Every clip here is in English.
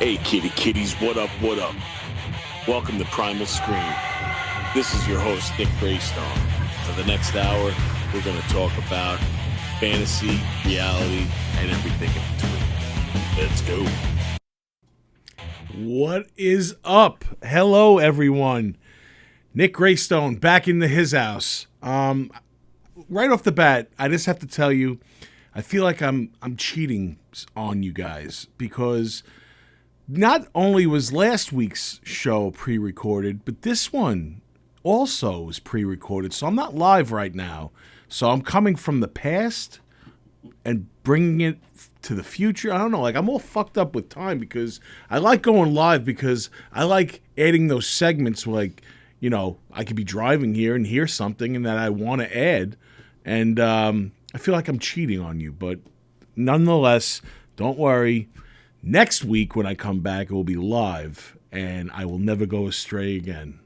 Hey kitty kitties, what up, what up? Welcome to Primal Screen. This is your host, Nick Graystone. For the next hour, we're going to talk about fantasy, reality, and everything in between. Let's go. What is up? Hello, everyone. Nick Graystone back into his house. Right off the bat, I just have to tell you, I feel like I'm cheating on you guys because not only was last week's show pre-recorded, but this one also was pre-recorded. So I'm not live right now. So I'm coming from the past and bringing it to the future. I don't know. Like, I'm all fucked up with time because I like going live because I like adding those segments where, like, you know, I could be driving here and hear something and that I want to add. And I feel like I'm cheating on you. But nonetheless, don't worry. Next week when I come back, it will be live and I will never go astray again.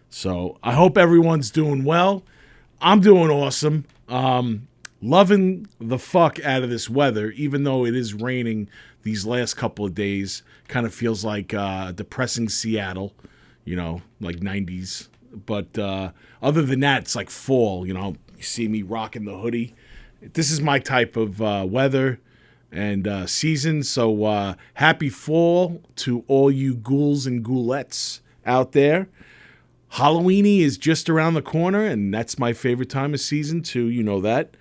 So I hope everyone's doing well. I'm doing awesome. Loving the fuck out of this weather, even though it is raining these last couple of days. Kind of feels like depressing Seattle, you know, like 90s. But other than that, it's like fall, you know. You see me rocking the hoodie. This is my type of weather and season. So happy fall to all you ghouls and ghoulettes out there. Halloweeny is just around the corner, and that's my favorite time of season too. You know that.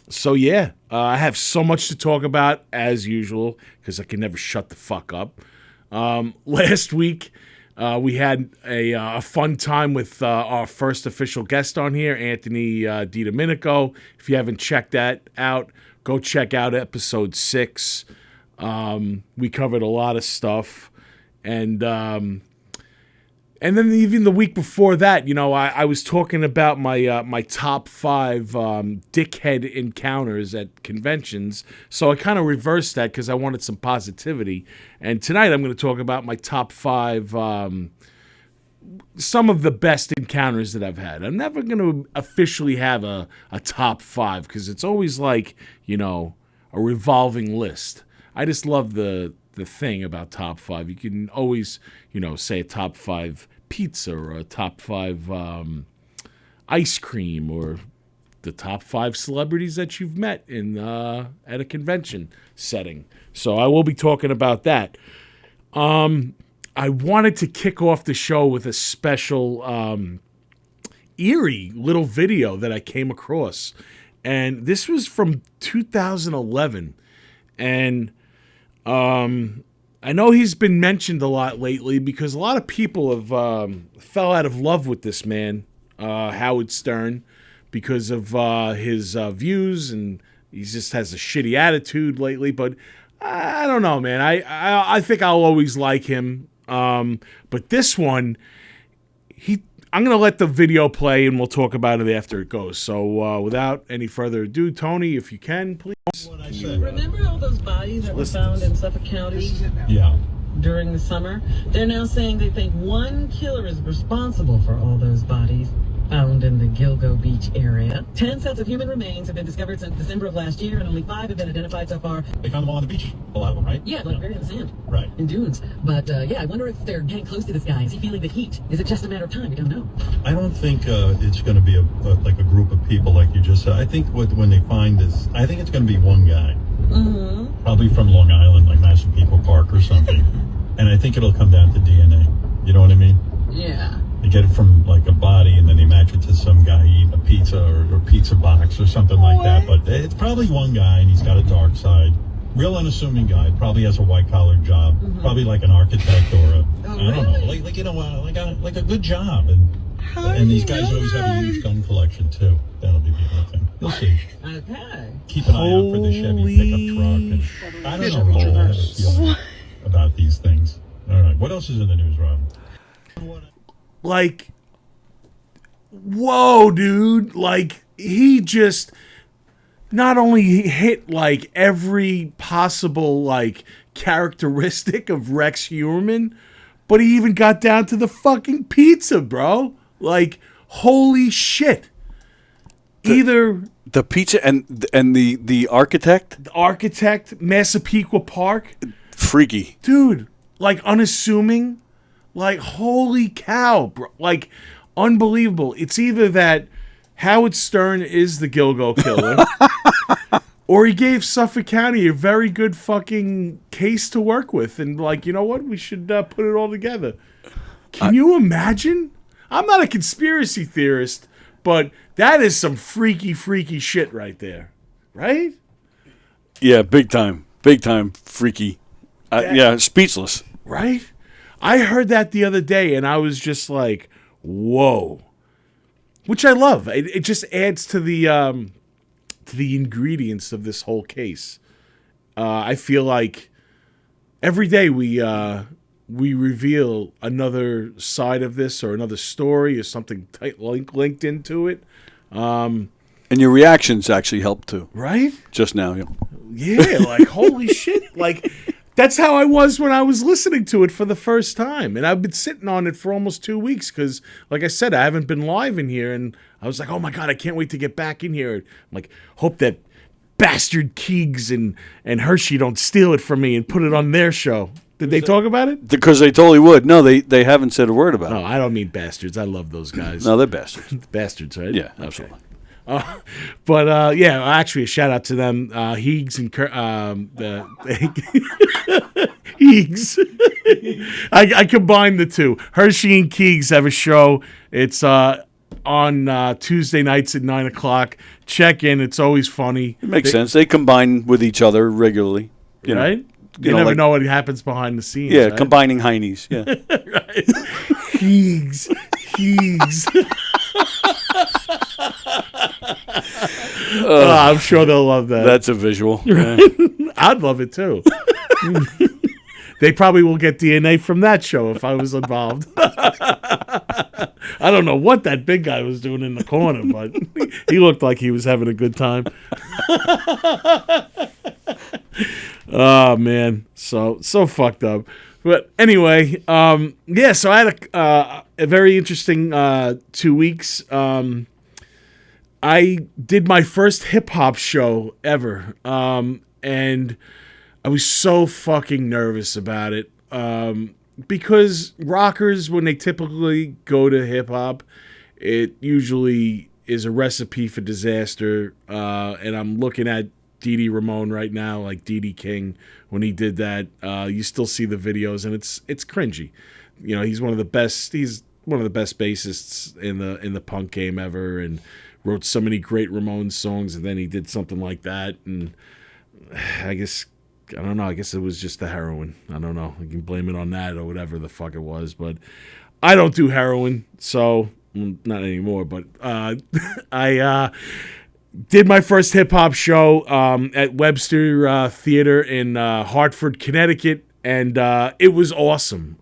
So yeah, I have so much to talk about as usual because I can never shut the fuck up. Last week, we had a fun time with our first official guest on here, Anthony DiDomenico. If you haven't checked that out, go check out episode 6. We covered a lot of stuff, and then even the week before that, you know, I was talking about my top 5 dickhead encounters at conventions. So I kind of reversed that because I wanted some positivity. And tonight I'm going to talk about my top 5, some of the best encounters that I've had. I'm never going to officially have a top 5 because it's always like, you know, a revolving list. I just love the thing about top 5. You can always, you know, say a top 5 pizza or a top 5 ice cream or the top 5 celebrities that you've met in at a convention setting. So I will be talking about that. I wanted to kick off the show with a special eerie little video that I came across. And this was from 2011. And I know he's been mentioned a lot lately because a lot of people have fell out of love with this man, Howard Stern, because of his views, and he just has a shitty attitude lately. But I don't know, man. I think I'll always like him. But this one, I'm going to let the video play, and we'll talk about it after it goes. So without any further ado, Tony, if you can, please. Remember all those bodies that were found in Suffolk County? Yeah. During the summer? They're now saying they think one killer is responsible for all those bodies found in the Gilgo Beach area. 10 sets of human remains have been discovered since December of last year, and only 5 have been identified so far. They found them all on the beach. A lot of them, right? Yeah, like buried in the sand. Right. In dunes. But yeah, I wonder if they're getting close to this guy. Is he feeling the heat? Is it just a matter of time? We don't know. I don't think it's going to be like a group of people like you just said. I think when they find this, I think it's going to be one guy. Mm-hmm. Probably from Long Island, like Massapequa Park or something. And I think it'll come down to DNA. You know what I mean? Yeah. They get it from like a body and then they match it to some guy eating a pizza or pizza box or something like that. But it's probably one guy and he's got a dark side. Real unassuming guy. Probably has a white collar job. Mm-hmm. Probably like an architect or I don't know, like you know, like a good job. And these guys always have a huge gun collection too. That'll be the other thing. You'll see. Okay. Keep an eye out for the Chevy pickup truck. And I don't know, Richard. I have a feeling about these things. All right. What else is in the news, Rob? Like, whoa, dude. Like, he just not only hit, like, every possible, like, characteristic of Rex Heuermann, but he even got down to the fucking pizza, bro. Like, holy shit. Either the pizza and the architect, Massapequa Park, freaky. Dude, like unassuming. Like, holy cow, bro. Like, unbelievable. It's either that Howard Stern is the Gilgo Killer, or he gave Suffolk County a very good fucking case to work with. And, like, you know what? We should put it all together. Can you imagine? I'm not a conspiracy theorist, but that is some freaky, freaky shit right there. Right? Yeah, big time freaky. Yeah, speechless. Right? I heard that the other day, and I was just like, whoa. Which I love. It just adds to the ingredients of this whole case. I feel like every day we reveal another side of this or another story or something linked into it. And your reactions actually help too. Right? Just now, yeah. Yeah, like, holy shit. Like, that's how I was when I was listening to it for the first time. And I've been sitting on it for almost 2 weeks because, like I said, I haven't been live in here. And I was like, oh, my God, I can't wait to get back in here. I'm like, hope that bastard Keegs and Hershey don't steal it from me and put it on their show. Did they talk about it? Because they totally would. No, they haven't said a word about No, it. I don't mean bastards. I love those guys. No, they're bastards. Bastards, right? Yeah, Okay. absolutely. But yeah, actually, a shout out to them, Heegs and Heegs. I combined the two. Hershey and Keegs have a show. It's on Tuesday nights at 9:00. Check in. It's always funny. It makes sense. They combine with each other regularly. You know. Right? You never know what happens behind the scenes. Yeah, right? combining heinies. Yeah. Right. Heegs. I'm sure they'll love that. That's a visual. Yeah. I'd love it too. They probably will get DNA from that show if I was involved. I don't know what that big guy was doing in the corner, but he looked like he was having a good time. Oh, man. So fucked up. But anyway, yeah, so I had a very interesting 2 weeks. I did my first hip-hop show ever, and I was so fucking nervous about it, because rockers, when they typically go to hip-hop, it usually is a recipe for disaster, and I'm looking at Dee Dee Ramone right now, like Dee King, when he did that. You still see the videos, and it's cringy. You know, he's one of the best bassists in the punk game ever, and wrote so many great Ramones songs, and then he did something like that, and I don't know, I guess it was just the heroin. I don't know. You can blame it on that or whatever the fuck it was, but I don't do heroin, so not anymore, but I did my first hip-hop show at Webster Theater in Hartford, Connecticut, and it was awesome.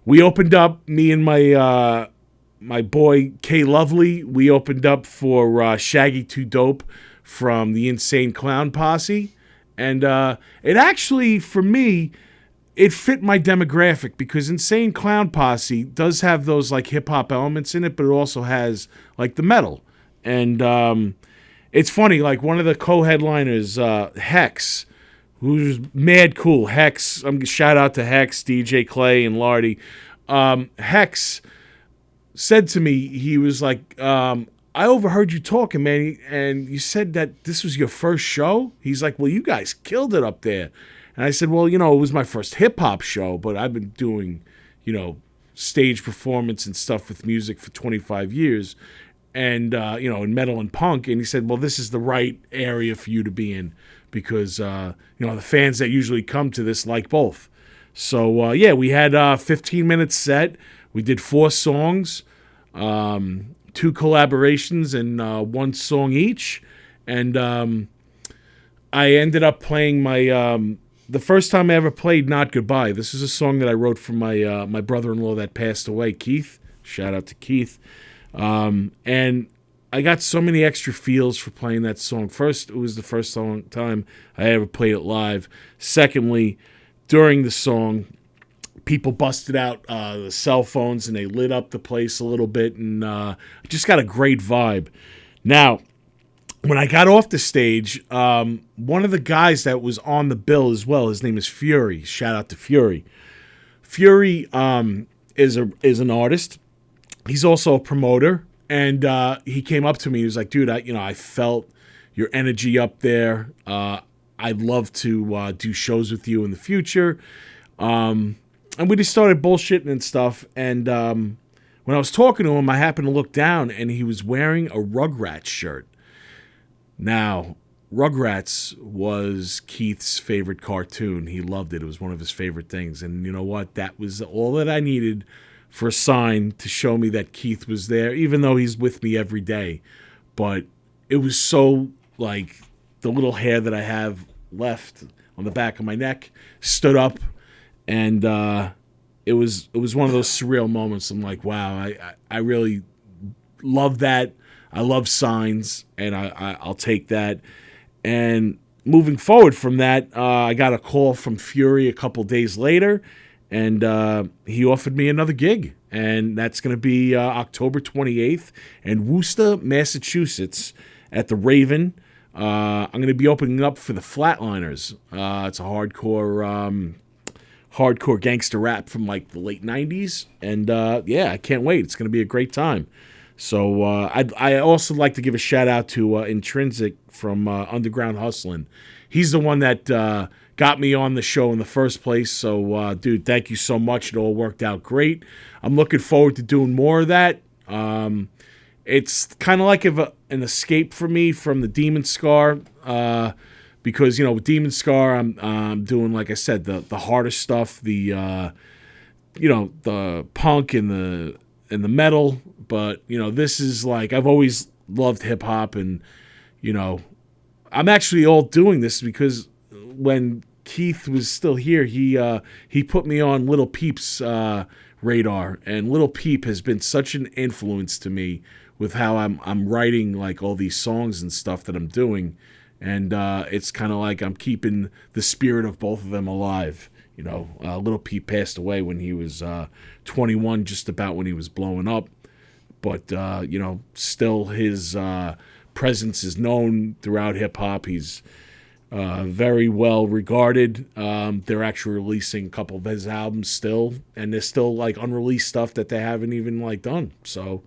We opened up, me and my boy Kay Lovely, we opened up for Shaggy 2 Dope from the Insane Clown Posse. And it actually, for me, it fit my demographic because Insane Clown Posse does have those like hip-hop elements in it, but it also has like the metal. And it's funny, like one of the co-headliners, Hex, who's mad cool. Hex, shout out to Hex, DJ Clay, and Lardy. Hex said to me, he was like, I overheard you talking, man, and you said that this was your first show? He's like, well, you guys killed it up there. And I said, well, you know, it was my first hip-hop show, but I've been doing, you know, stage performance and stuff with music for 25 years, and, you know, in metal and punk. And he said, well, this is the right area for you to be in because, you know, the fans that usually come to this like both. So, yeah, we had a 15-minute set. We did 4 songs, 2 collaborations, and 1 song each. And I ended up playing my the first time I ever played Not Goodbye. This is a song that I wrote for my brother-in-law that passed away, Keith. Shout out to Keith. And I got so many extra feels for playing that song. First, it was the first time I ever played it live. Secondly, during the song, people busted out the cell phones and they lit up the place a little bit, and just got a great vibe. Now, when I got off the stage, one of the guys that was on the bill as well, his name is Fury. Shout out to Fury. Fury is an artist. He's also a promoter, and he came up to me. He was like, "Dude, I felt your energy up there. I'd love to do shows with you in the future." And we just started bullshitting and stuff. And when I was talking to him, I happened to look down, and he was wearing a Rugrats shirt. Now, Rugrats was Keith's favorite cartoon. He loved it. It was one of his favorite things. And you know what? That was all that I needed for a sign to show me that Keith was there, even though he's with me every day. But it was so, like, the little hair that I have left on the back of my neck stood up, and it was one of those surreal moments. I'm like, wow, I really love that. I love signs, and I'll take that. And moving forward from that, I got a call from Fury a couple days later, and he offered me another gig. And that's going to be October 28th in Worcester, Massachusetts at the Raven. I'm going to be opening up for the Flatliners. It's a hardcore gangster rap from like the late 90s. And yeah, I can't wait. It's going to be a great time. So I also like to give a shout out to Intrinsic from Underground Hustlin'. He's the one that got me on the show in the first place. So, dude, thank you so much. It all worked out great. I'm looking forward to doing more of that. It's kind of like an escape for me from the Demon Scar, because with Demon Scar, I'm doing, like I said, the harder stuff, the punk and the metal. But this is like, I've always loved hip hop, and I'm actually all doing this because when Keith was still here, he put me on Little Peep's radar, and Little Peep has been such an influence to me with how I'm writing like all these songs and stuff that I'm doing, and it's kind of like I'm keeping the spirit of both of them alive. Little Peep passed away when he was 21, just about when he was blowing up, but still his presence is known throughout hip hop. He's very well regarded. They're actually releasing a couple of his albums still, and there's still like unreleased stuff that they haven't even like done. So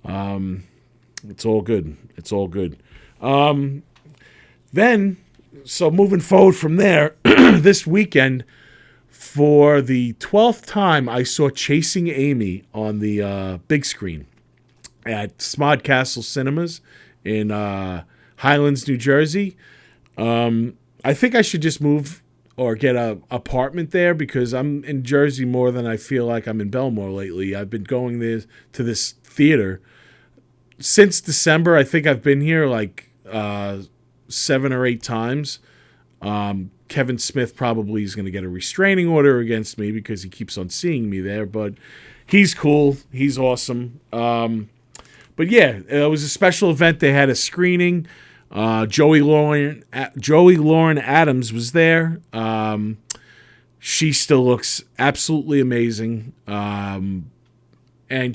it's all good. It's all good. Then, so moving forward from there, this weekend, for the 12th time, I saw Chasing Amy on the big screen at Smodcastle Cinemas in Highlands, New Jersey. I think I should just move or get an apartment there because I'm in Jersey more than I feel like I'm in Belmore lately. I've been going there to this theater since December. I think I've been here like 7 or 8 times. Kevin Smith probably is going to get a restraining order against me because he keeps on seeing me there, but he's cool. He's awesome. But yeah, it was a special event. They had a screening. Joey Lauren Adams was there. She still looks absolutely amazing. And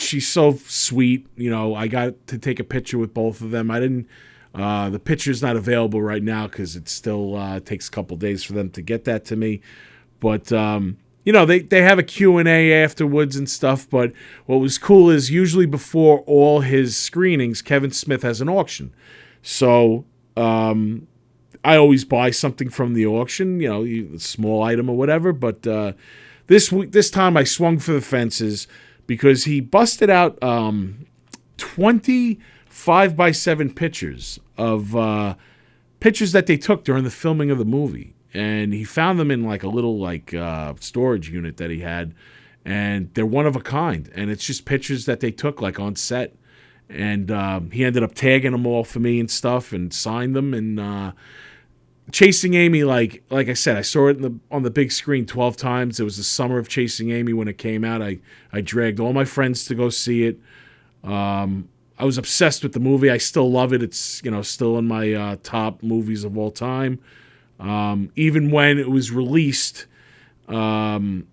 she's so sweet. I got to take a picture with both of them. I didn't. The picture's not available right now because it still takes a couple days for them to get that to me. But they have a Q&A afterwards and stuff. But what was cool is usually before all his screenings, Kevin Smith has an auction. So I always buy something from the auction, a small item or whatever. But this time I swung for the fences because he busted out 20 5x7 pictures of pictures that they took during the filming of the movie. And he found them in like a little storage unit that he had. And they're one of a kind. And it's just pictures that they took like on set. And he ended up tagging them all for me and stuff and signed them. And Chasing Amy, like I said, I saw it on the big screen 12 times. It was the summer of Chasing Amy when it came out. I dragged all my friends to go see it. I was obsessed with the movie. I still love it. It's still in my top movies of all time. Even when it was released on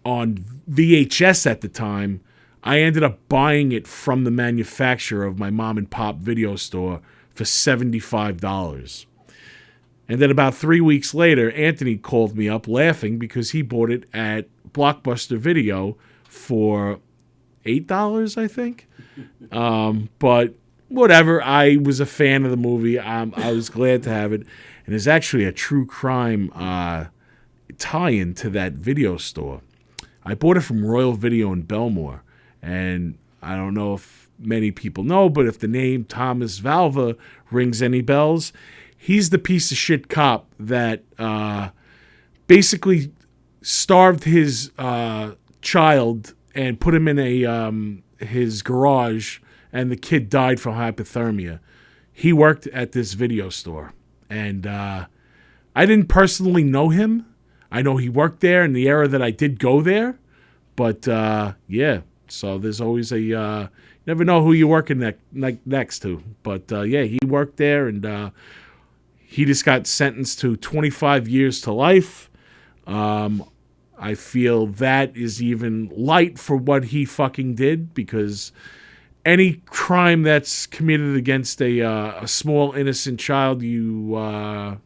VHS at the time, I ended up buying it from the manufacturer of my mom and pop video store for $75. And then about 3 weeks later, Anthony called me up laughing because he bought it at Blockbuster Video for $8, I think. But whatever, I was a fan of the movie. I was glad to have it. And there's actually a true crime tie-in to that video store. I bought it from Royal Video in Belmore. And I don't know if many people know, but if the name Thomas Valva rings any bells, he's the piece of shit cop that basically starved his child and put him in his garage, and the kid died from hypothermia. He worked at this video store, and I didn't personally know him. I know he worked there in the era that I did go there, but yeah. So there's always you never know who you're working next to. But yeah, he worked there, and he just got sentenced to 25 years to life. I feel that is even light for what he fucking did, because any crime that's committed against a small innocent child, you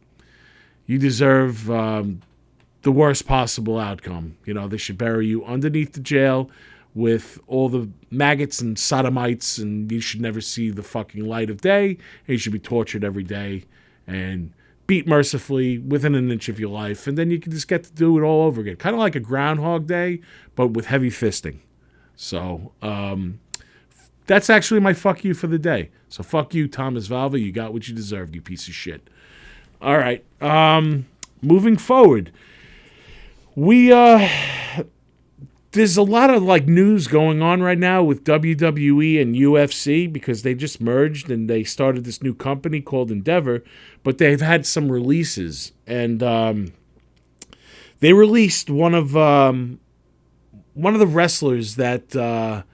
deserve the worst possible outcome. You know, they should bury you underneath the jail with all the maggots and sodomites, and you should never see the fucking light of day. And you should be tortured every day and beat mercifully within an inch of your life, and then you can just get to do it all over again. Kind of like a Groundhog Day, but with heavy fisting. So that's actually my fuck you for the day. So fuck you, Thomas Valva. You got what you deserved, you piece of shit. All right. Moving forward, there's a lot of like news going on right now with WWE and UFC, because they just merged and they started this new company called Endeavor, but they've had some releases, and they released one of the wrestlers that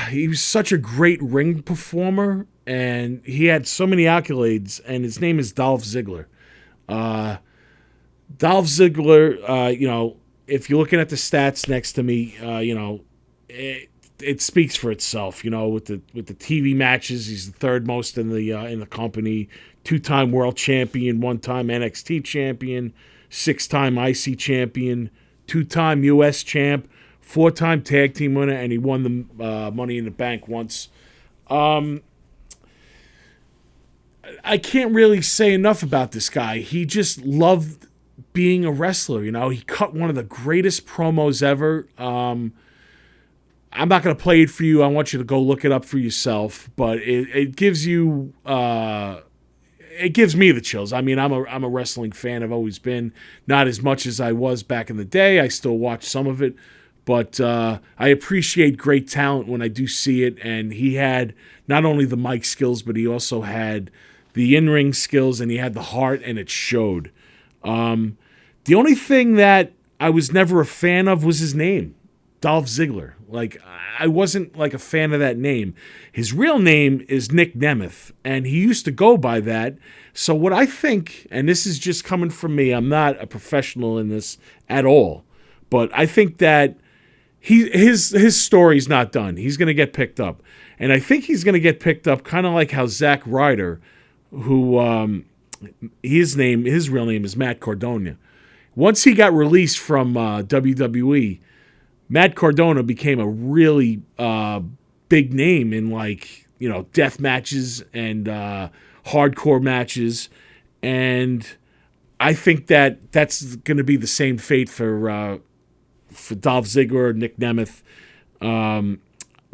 he was such a great ring performer, and he had so many accolades, and his name is Dolph Ziggler. Dolph Ziggler, you know, if you're looking at the stats next to me, you know, it speaks for itself. You know, with the TV matches, he's the third most in the company. 2-time world champion, 1-time NXT champion, 6-time IC champion, 2-time US champ, 4-time tag team winner, and he won the Money in the Bank once. I can't really say enough about this guy. He just loved being a wrestler. You know, he cut one of the greatest promos ever. I'm not going to play it for you. I want you to go look it up for yourself, but it gives you it gives me the chills. I mean, I'm a wrestling fan. I've always been, not as much as I was back in the day. I still watch some of it, but I appreciate great talent when I do see it, and he had not only the mic skills, but he also had the in-ring skills, and he had the heart, and it showed. The only thing that I was never a fan of was his name, Dolph Ziggler. Like, I wasn't like a fan of that name. His real name is Nick Nemeth, and he used to go by that. So what I think, and this is just coming from me, I'm not a professional in this at all, but I think that his story's not done. He's going to get picked up. And I think he's going to get picked up kind of like how Zack Ryder, who his real name is Matt Cardona. Once he got released from WWE, Matt Cardona became a really big name in, like, you know, death matches and hardcore matches, and I think that that's going to be the same fate for Dolph Ziggler, Nick Nemeth.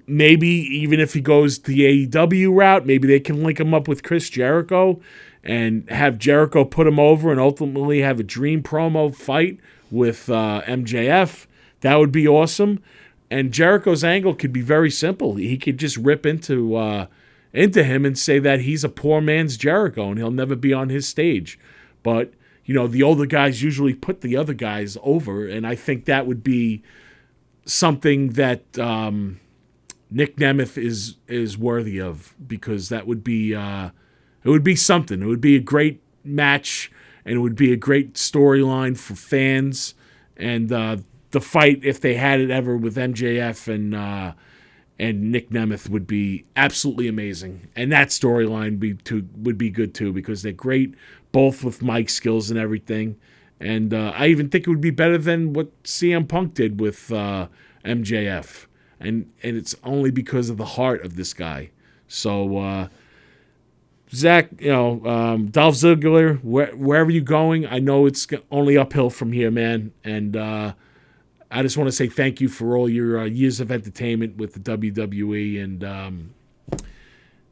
Maybe even if he goes the AEW route, maybe they can link him up with Chris Jericho and have Jericho put him over and ultimately have a dream promo fight with MJF. That would be awesome. And Jericho's angle could be very simple. He could just rip into him and say that he's a poor man's Jericho and he'll never be on his stage. But, you know, the older guys usually put the other guys over, and I think that would be something that Nick Nemeth is worthy of, because that would be it would be something. It would be a great match, and it would be a great storyline for fans. And the fight, if they had it ever with MJF and Nick Nemeth, would be absolutely amazing. And that storyline would be good too, because they're great, both with mic skills and everything. And I even think it would be better than what CM Punk did with MJF. And it's only because of the heart of this guy. So, Zach, Dolph Ziggler, wherever you're going, I know it's only uphill from here, man. And I just want to say thank you for all your years of entertainment with the WWE. And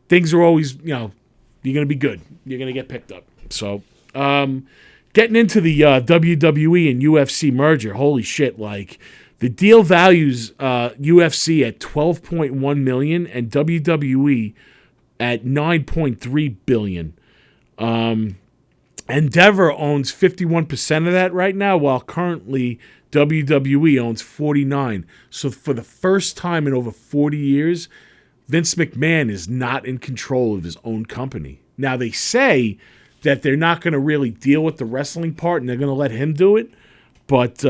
things are always, you're going to be good. You're going to get picked up. So, getting into the WWE and UFC merger, holy shit, like, the deal values UFC at $12.1 million and WWE at $9.3 billion. Endeavor owns 51% of that right now, while currently WWE owns 49%. So for the first time in over 40 years, Vince McMahon is not in control of his own company. Now, they say that they're not going to really deal with the wrestling part and they're going to let him do it, but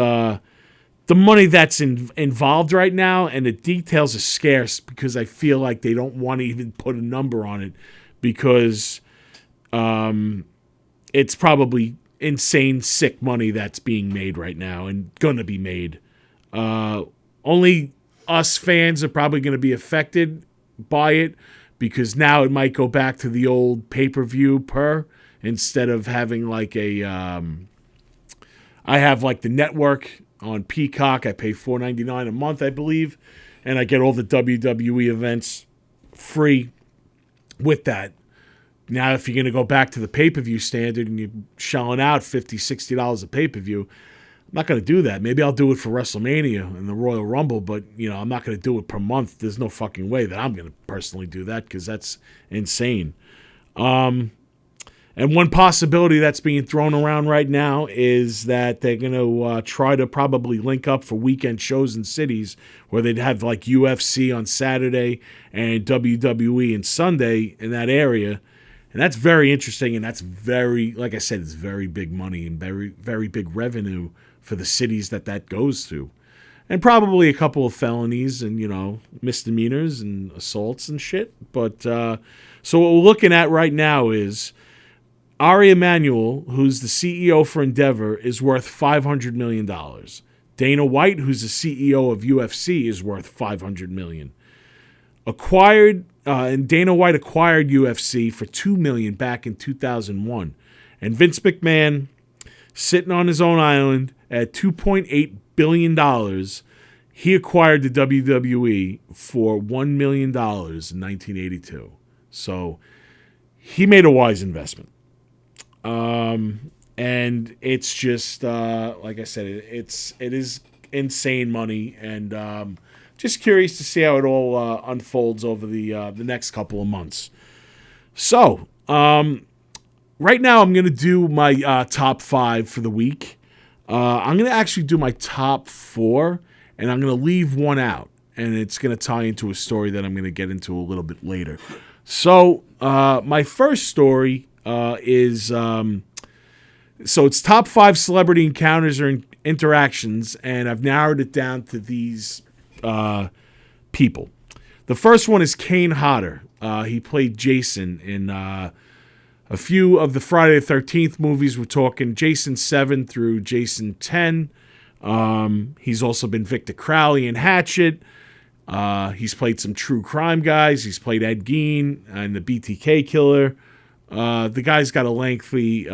the money that's involved right now and the details are scarce, because I feel like they don't want to even put a number on it, because it's probably insane, sick money that's being made right now and going to be made. Only us fans are probably going to be affected by it, because now it might go back to the old pay-per-view instead of having like I have like the network on Peacock. I pay $4.99 a month, I believe, and I get all the WWE events free with that. Now, if you're going to go back to the pay-per-view standard and you're shelling out $50, $60 a pay-per-view, I'm not going to do that. Maybe I'll do it for WrestleMania and the Royal Rumble, but I'm not going to do it per month. There's no fucking way that I'm going to personally do that, because that's insane. And one possibility that's being thrown around right now is that they're going to try to probably link up for weekend shows in cities where they'd have like UFC on Saturday and WWE on Sunday in that area. And that's very interesting, and that's very, like I said, it's very big money and very, very big revenue for the cities that goes to. And probably a couple of felonies and, misdemeanors and assaults and shit. But so what we're looking at right now is Ari Emanuel, who's the CEO for Endeavor, is worth $500 million. Dana White, who's the CEO of UFC, is worth $500 million. And Dana White acquired UFC for $2 million back in 2001. And Vince McMahon, sitting on his own island at $2.8 billion, he acquired the WWE for $1 million in 1982. So he made a wise investment. And it's just, like I said, it is insane money, and just curious to see how it all unfolds over the next couple of months. So, right now I'm going to do my top 5 for the week. I'm going to actually do my top 4, and I'm going to leave one out, and it's going to tie into a story that I'm going to get into a little bit later. So, my first story is so it's top 5 celebrity encounters or interactions, and I've narrowed it down to these people. The first one is Kane Hodder. He played Jason in a few of the Friday the 13th movies. We're talking Jason 7 through Jason 10. He's also been Victor Crowley in Hatchet. He's played some true crime guys. He's played Ed Gein and the BTK Killer. The guy's got a lengthy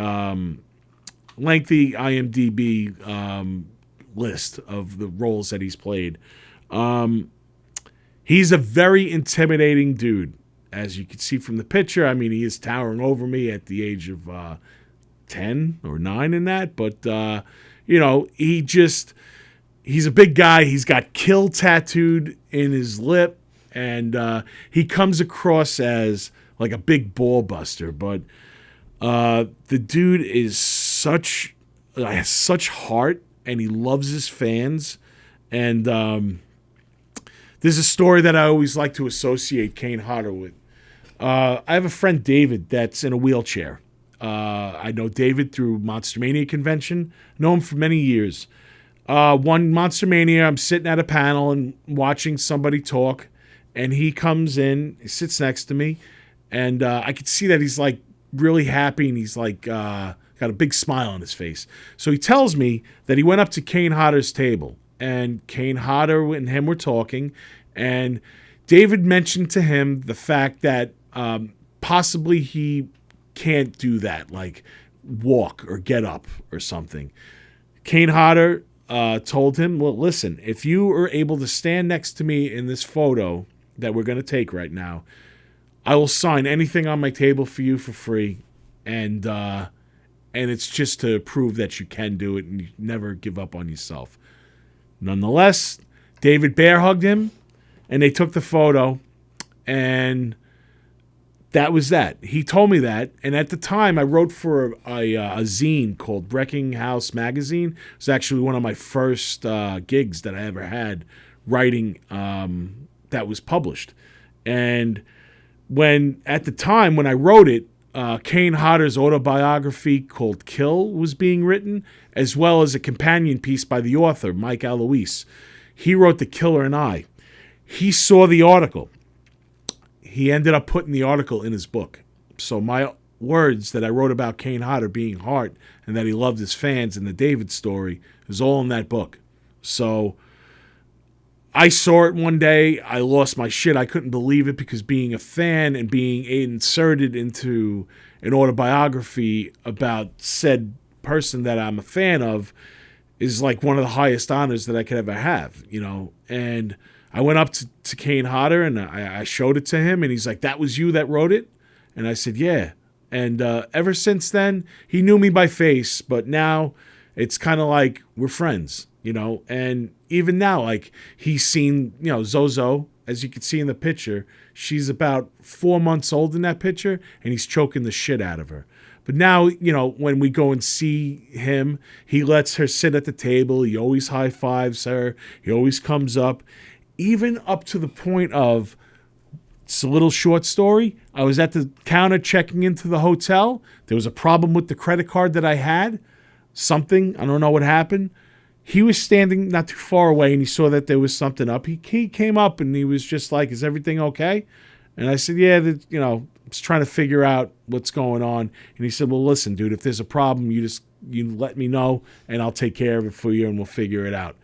IMDb list of the roles that he's played. He's a very intimidating dude, as you can see from the picture. I mean, he is towering over me at the age of 10 or 9 in that. But, he's a big guy. He's got kill tattooed in his lip. And he comes across as like a big ball buster. But the dude is has such heart, and he loves his fans. And there's a story that I always like to associate Kane Hodder with. I have a friend, David, that's in a wheelchair. I know David through Monster Mania convention. Know him for many years. One Monster Mania, I'm sitting at a panel and watching somebody talk, and he comes in, he sits next to me, and I could see that he's like really happy, and he's like got a big smile on his face. So he tells me that he went up to Kane Hodder's table, and Kane Hodder and him were talking, and David mentioned to him the fact that possibly he can't do that, like walk or get up or something. Kane Hodder told him, well, listen, if you are able to stand next to me in this photo that we're going to take right now, I will sign anything on my table for you for free. And it's just to prove that you can do it and you never give up on yourself. Nonetheless, David bear hugged him, and they took the photo, and that was that. He told me that, and at the time, I wrote for a zine called Wrecking House Magazine. It was actually one of my first gigs that I ever had writing that was published. And at the time when I wrote it, Kane Hodder's autobiography called Kill was being written, as well as a companion piece by the author, Mike Alois. He wrote The Killer and I. He saw the article. He ended up putting the article in his book. So my words that I wrote about Kane Hodder being heart and that he loved his fans and the David story is all in that book. So I saw it one day. I lost my shit. I couldn't believe it because being a fan and being inserted into an autobiography about said person that I'm a fan of is like one of the highest honors that I could ever have, you know. And I went up to Kane Hodder and I showed it to him, and he's like, "That was you that wrote it?" And I said, "Yeah." And ever since then, he knew me by face, but now it's kind of like we're friends, you know. And even now, like, he's seen, you know, Zozo, as you can see in the picture. She's about 4 months old in that picture, and he's choking the shit out of her. But now, you know, when we go and see him, he lets her sit at the table. He always high fives her. He always comes up. Even up to the point of, it's a little short story. I was at the counter checking into the hotel. There was a problem with the credit card that I had. Something, I don't know what happened. He was standing not too far away, and he saw that there was something up. He came up, and he was just like, "Is everything okay?" And I said, "Yeah, you know, I'm just trying to figure out what's going on." And he said, "Well, listen, dude, if there's a problem, you let me know, and I'll take care of it for you, and we'll figure it out."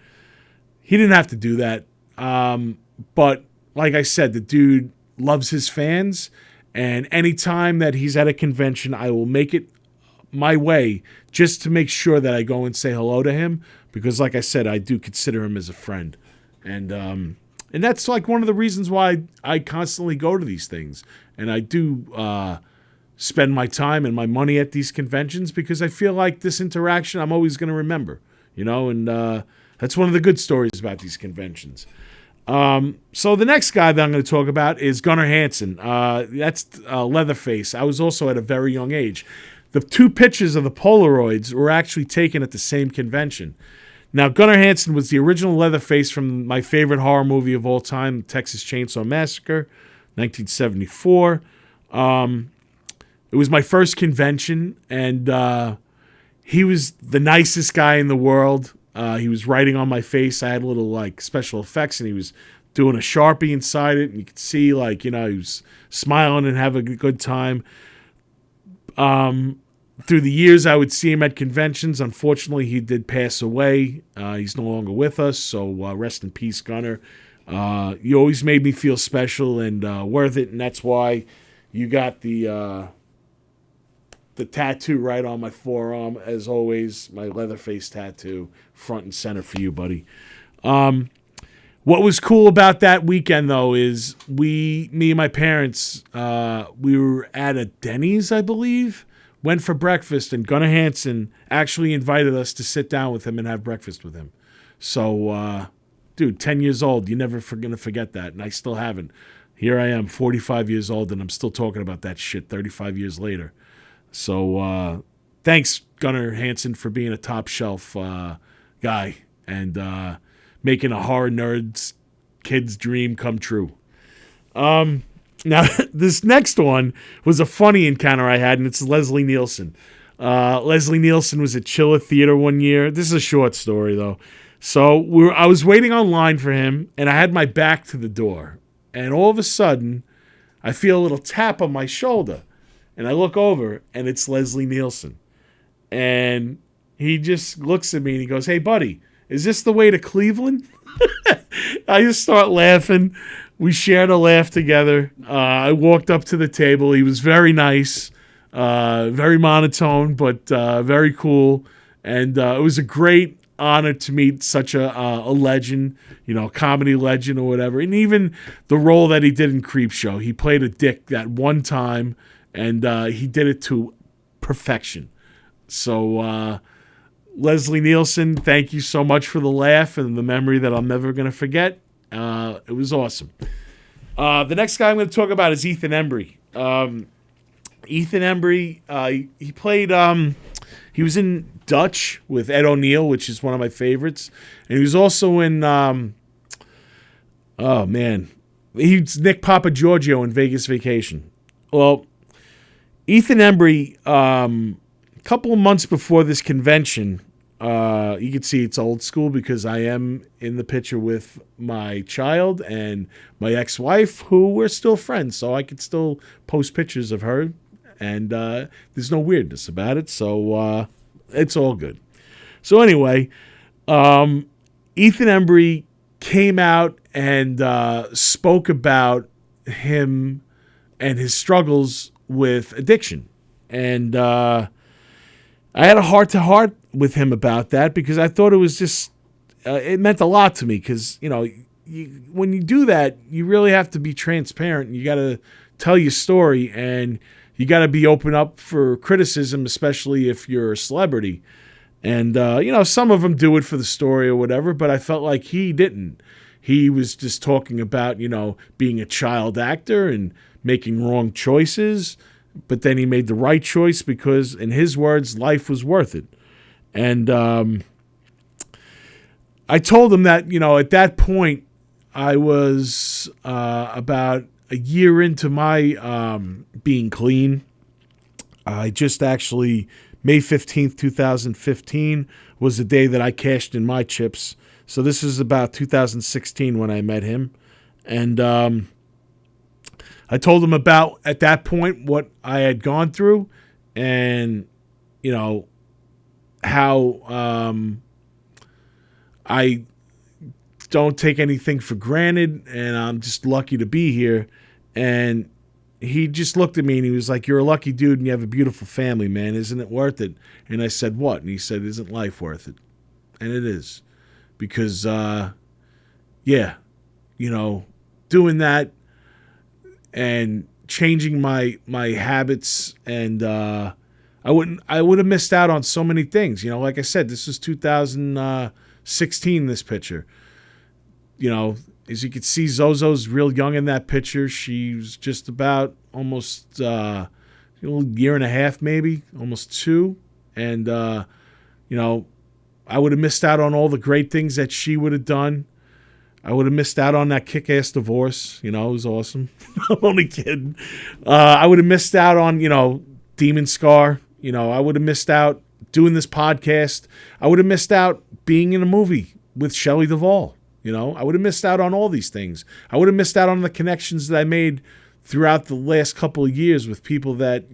He didn't have to do that. But like I said, the dude loves his fans, and anytime that he's at a convention, I will make it my way just to make sure that I go and say hello to him, because like I said, I do consider him as a friend. And that's like one of the reasons why I constantly go to these things. And I do spend my time and my money at these conventions because I feel like this interaction I'm always going to remember, you know, and that's one of the good stories about these conventions. So the next guy that I'm going to talk about is Gunnar Hansen. That's Leatherface. I was also at a very young age. The two pictures of the Polaroids were actually taken at the same convention. Now, Gunnar Hansen was the original Leatherface from my favorite horror movie of all time, Texas Chainsaw Massacre, 1974. It was my first convention, and he was the nicest guy in the world. He was writing on my face. I had little like special effects, and he was doing a Sharpie inside it, and you could see, like, you know, he was smiling and having a good time. Through the years, I would see him at conventions. Unfortunately, he did pass away. He's no longer with us, so rest in peace, Gunnar. You always made me feel special and worth it, and that's why you got the tattoo right on my forearm, as always, my Leatherface tattoo, front and center for you, buddy. What was cool about that weekend, though, is me and my parents, we were at a Denny's, I believe, went for breakfast, and Gunnar Hansen actually invited us to sit down with him and have breakfast with him. So, dude, 10 years old, you're never going to forget that, and I still haven't. Here I am, 45 years old, and I'm still talking about that shit 35 years later. So, thanks, Gunnar Hansen, for being a top shelf guy and making a horror nerd's kid's dream come true. Now, this next one was a funny encounter I had, and it's Leslie Nielsen. Leslie Nielsen was at Chiller Theater one year. This is a short story, though. So I was waiting online for him, and I had my back to the door. And all of a sudden, I feel a little tap on my shoulder. And I look over, and it's Leslie Nielsen. And he just looks at me, and he goes, "Hey, buddy, is this the way to Cleveland?" I just start laughing. We shared a laugh together. I walked up to the table. He was very nice, very monotone, but very cool. And it was a great honor to meet such a legend, comedy legend or whatever. And even the role that he did in Creepshow, he played a dick that one time, and he did it to perfection. So, Leslie Nielsen, thank you so much for the laugh and the memory that I'm never going to forget. It was awesome. The next guy I'm going to talk about is Ethan Embry. Ethan Embry, he played, he was in Dutch with Ed O'Neill, which is one of my favorites. And he was also in, he's Nick Papagiorgio in Vegas Vacation. Well, Ethan Embry, a couple of months before this convention, you can see it's old school because I am in the picture with my child and my ex-wife, who we're still friends, so I could still post pictures of her, and there's no weirdness about it, so it's all good. So anyway, Ethan Embry came out and spoke about him and his struggles with addiction, and I had a heart-to-heart with him about that because I thought it was just, it meant a lot to me because, when you do that, you really have to be transparent. And you got to tell your story, and you got to be open up for criticism, especially if you're a celebrity. And, some of them do it for the story or whatever, but I felt like he didn't. He was just talking about, being a child actor and making wrong choices. But then he made the right choice because, in his words, life was worth it. And I told him that, at that point, I was about a year into my being clean. I just actually, May 15th, 2015, was the day that I cashed in my chips. So this is about 2016 when I met him. And I told him about, at that point, what I had gone through and, how I don't take anything for granted and I'm just lucky to be here. And he just looked at me and he was like, "You're a lucky dude and you have a beautiful family, man. Isn't it worth it?" And I said, "What?" And he said, "Isn't life worth it?" And it is. Because, doing that and changing my habits, and I would have missed out on so many things. Like I said, this was 2016, this picture. As you can see, Zozo's real young in that picture. She was just about almost a year and a half, maybe, almost 2. And, I would have missed out on all the great things that she would have done. I would have missed out on that kick-ass divorce. It was awesome. I'm only kidding. I would have missed out on, Demon Scar. I would have missed out doing this podcast. I would have missed out being in a movie with Shelley Duvall. I would have missed out on all these things. I would have missed out on the connections that I made throughout the last couple of years with people that,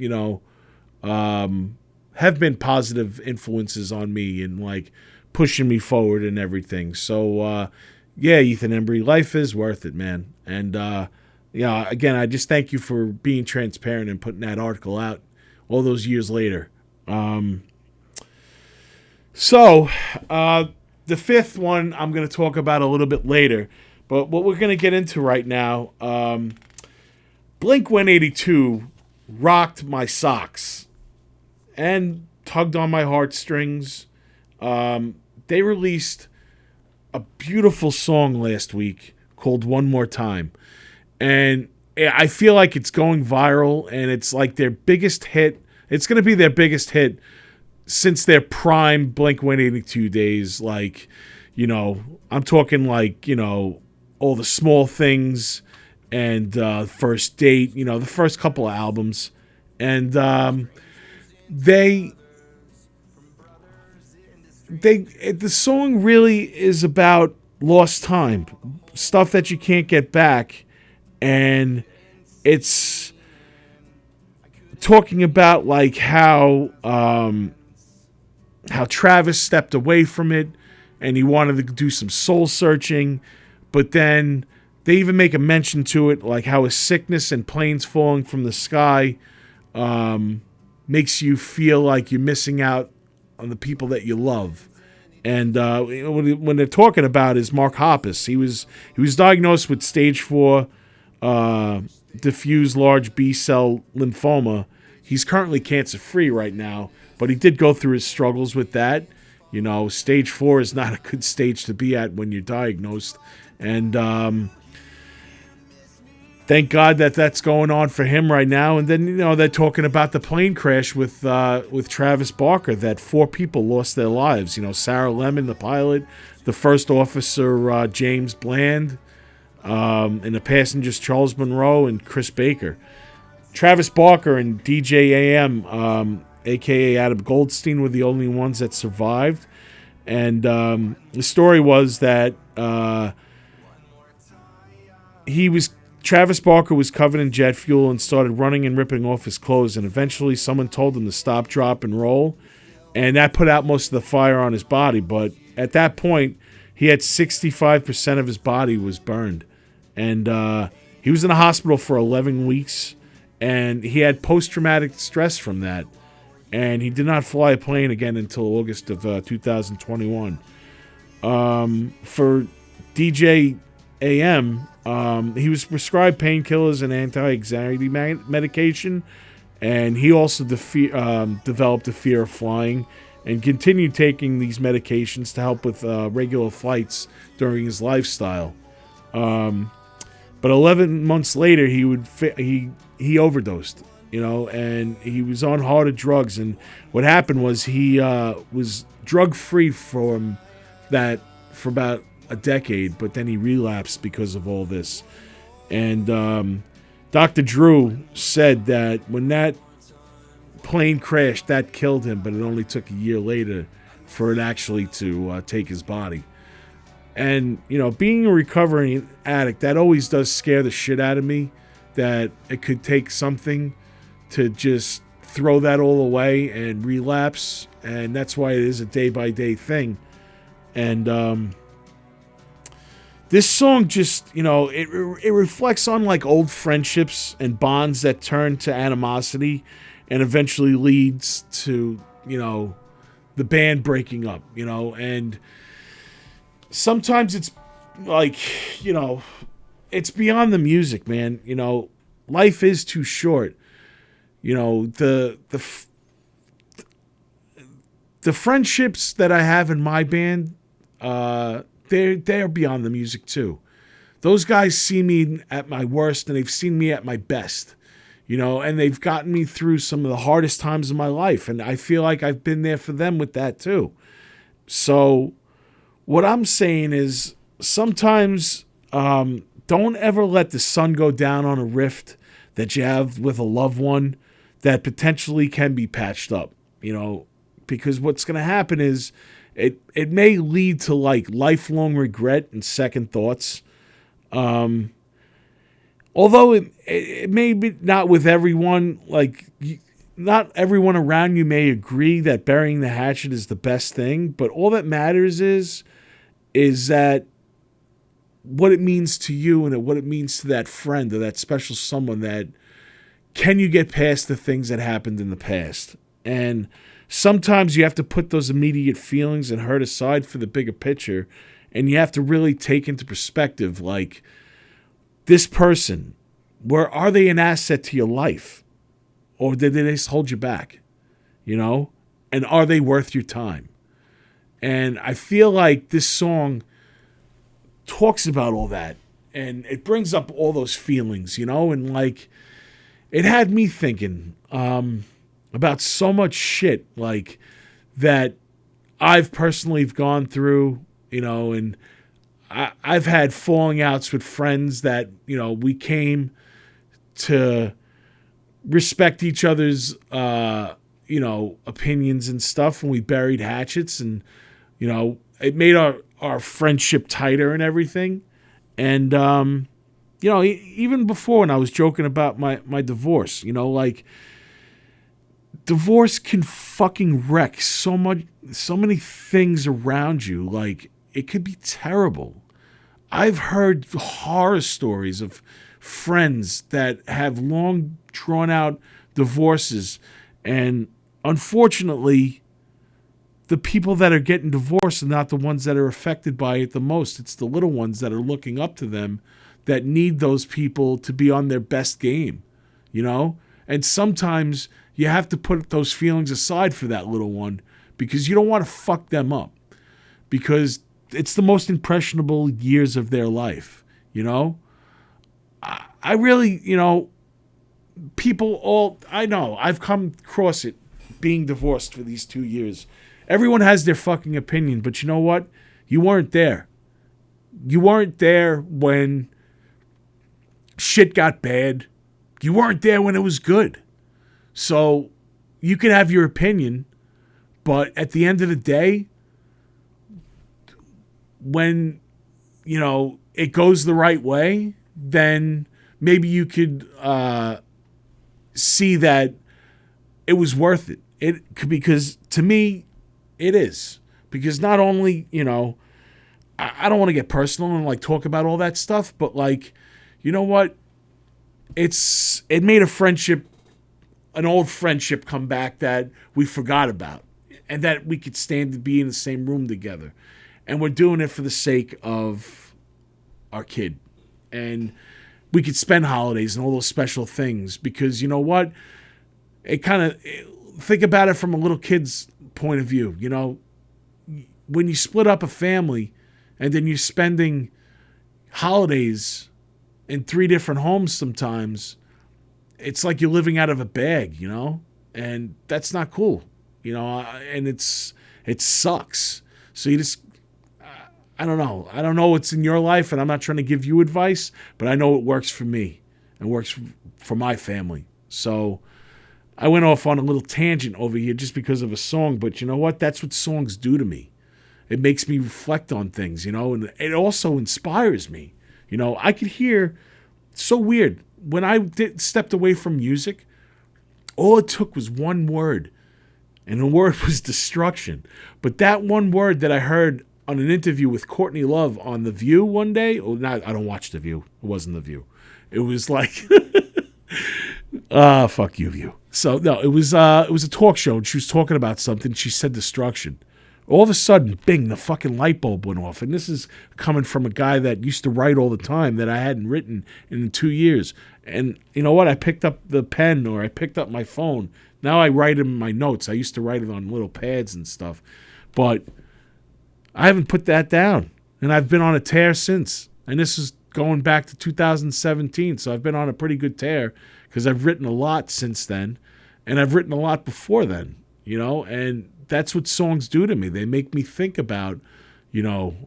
have been positive influences on me and, like, pushing me forward and everything. So, Ethan Embry, life is worth it, man. And, again, I just thank you for being transparent and putting that article out all those years later. The fifth one I'm going to talk about a little bit later. But what we're going to get into right now, Blink-182 rocked my socks and tugged on my heartstrings. They released a beautiful song last week called One More Time. And I feel like it's going viral, and it's like their biggest hit. It's going to be their biggest hit since their prime Blink-182 days. Like, I'm talking like, All the Small Things and First Date, the first couple of albums. And they the song really is about lost time, stuff that you can't get back, and it's talking about like how Travis stepped away from it and he wanted to do some soul searching, but then they even make a mention to it, like how his sickness and planes falling from the sky makes you feel like you're missing out on the people that you love. And when they're talking about is Mark Hoppus. He was diagnosed with stage 4 diffuse large B-cell lymphoma. He's currently cancer-free right now, but he did go through his struggles with that. You know, stage 4 is not a good stage to be at when you're diagnosed. And thank God that that's going on for him right now. And then, you know, they're talking about the plane crash with Travis Barker, that 4 people lost their lives. You know, Sarah Lemon, the pilot, the first officer, James Bland, and the passengers, Charles Monroe and Chris Baker. Travis Barker and DJ AM, a.k.a. Adam Goldstein, were the only ones that survived. And the story was that Travis Barker was covered in jet fuel and started running and ripping off his clothes. And eventually someone told him to stop, drop, and roll. And that put out most of the fire on his body. But at that point, he had 65% of his body was burned. And he was in the hospital for 11 weeks. And he had post-traumatic stress from that. And he did not fly a plane again until August of 2021. For DJ AM, he was prescribed painkillers and anti-anxiety medication. And he also developed a fear of flying and continued taking these medications to help with regular flights during his lifestyle. But 11 months later, he overdosed, you know, and he was on harder drugs. And what happened was he was drug-free from that for about a decade, but then he relapsed because of all this. And Dr. Drew said that when that plane crashed, that killed him, but it only took a year later for it actually to take his body. And, you know, being a recovering addict, that always does scare the shit out of me, that it could take something to just throw that all away and relapse. And that's why it is a day-by-day thing. And this song just, you know, it reflects on like old friendships and bonds that turn to animosity and eventually leads to, you know, the band breaking up, you know. And sometimes it's like, you know, it's beyond the music, man. You know, life is too short. You know, the friendships that I have in my band, they're beyond the music too. Those guys see me at my worst and they've seen me at my best, you know, and they've gotten me through some of the hardest times of my life. And I feel like I've been there for them with that too. So what I'm saying is sometimes don't ever let the sun go down on a rift that you have with a loved one that potentially can be patched up, you know, because what's going to happen is it may lead to like lifelong regret and second thoughts. Although it may be not with everyone, like not everyone around you may agree that burying the hatchet is the best thing, but all that matters is that what it means to you and what it means to that friend or that special someone, that can you get past the things that happened in the past? And sometimes you have to put those immediate feelings and hurt aside for the bigger picture, and you have to really take into perspective, like, this person, where are they an asset to your life? Or did they just hold you back? You know? And are they worth your time? And I feel like this song talks about all that, and it brings up all those feelings, you know? And, like, it had me thinking about so much shit, like, that I've personally gone through, you know, and I've had falling outs with friends that, you know, we came to respect each other's, you know, opinions and stuff when we buried hatchets. And You know, it made our friendship tighter and everything. And, you know, even before when I was joking about my divorce, you know, like, divorce can fucking wreck so many things around you. Like, it could be terrible. I've heard horror stories of friends that have long drawn out divorces, and unfortunately, the people that are getting divorced are not the ones that are affected by it the most. It's the little ones that are looking up to them that need those people to be on their best game, you know? And sometimes you have to put those feelings aside for that little one because you don't want to fuck them up, because it's the most impressionable years of their life, you know? I really, you know, I know, I've come across it being divorced for these 2 years. Everyone has their fucking opinion, but you know what? You weren't there. You weren't there when shit got bad. You weren't there when it was good. So you can have your opinion, but at the end of the day, when, you know, it goes the right way, then maybe you could see that it was worth it. Because to me, it is. Because not only, you know, I don't want to get personal and like talk about all that stuff, but like, you know what? It made an old friendship come back that we forgot about, and that we could stand to be in the same room together. And we're doing it for the sake of our kid. And we could spend holidays and all those special things because, you know what? Think about it from a little kid's point of view. You know, when you split up a family and then you're spending holidays in 3 different homes sometimes, it's like you're living out of a bag, you know? And that's not cool, you know? And it sucks. So you just, I don't know. I don't know what's in your life, and I'm not trying to give you advice, but I know it works for me and works for my family. So I went off on a little tangent over here just because of a song, but you know what? That's what songs do to me. It makes me reflect on things, you know, and it also inspires me. You know, I could hear, so weird, when I stepped away from music, all it took was one word, and the word was destruction. But that one word that I heard on an interview with Courtney Love on The View one day, I don't watch The View. It wasn't The View. It was like, fuck you, View. So, no, it was a talk show, and she was talking about something. She said destruction. All of a sudden, bing, the fucking light bulb went off. And this is coming from a guy that used to write all the time that I hadn't written in 2 years. And you know what? I picked up the pen, or I picked up my phone. Now I write in my notes. I used to write it on little pads and stuff. But I haven't put that down. And I've been on a tear since. And this is going back to 2017. So I've been on a pretty good tear because I've written a lot since then. And I've written a lot before then, you know, and that's what songs do to me. They make me think about, you know,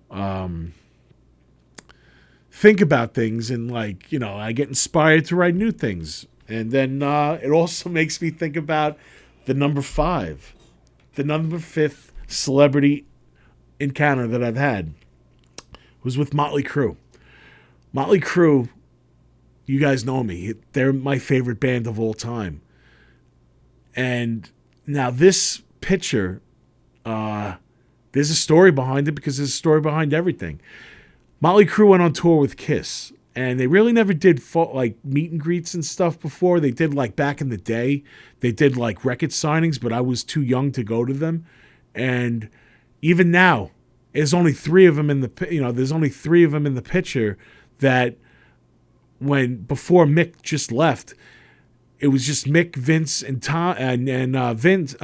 think about things, and like, you know, I get inspired to write new things. And then it also makes me think about the number 5, the number 5th celebrity encounter that I've had was with Motley Crue. Motley Crue, you guys know me. They're my favorite band of all time. And now this picture, there's a story behind it because there's a story behind everything. Motley Crue went on tour with Kiss, and they really never did like meet and greets and stuff before. They did like back in the day, they did like record signings, but I was too young to go to them. And even now, there's only 3 of them in the, you know, there's only 3 of them in the picture that before Mick just left, it was just Mick, Vince, and Tom, and Vince,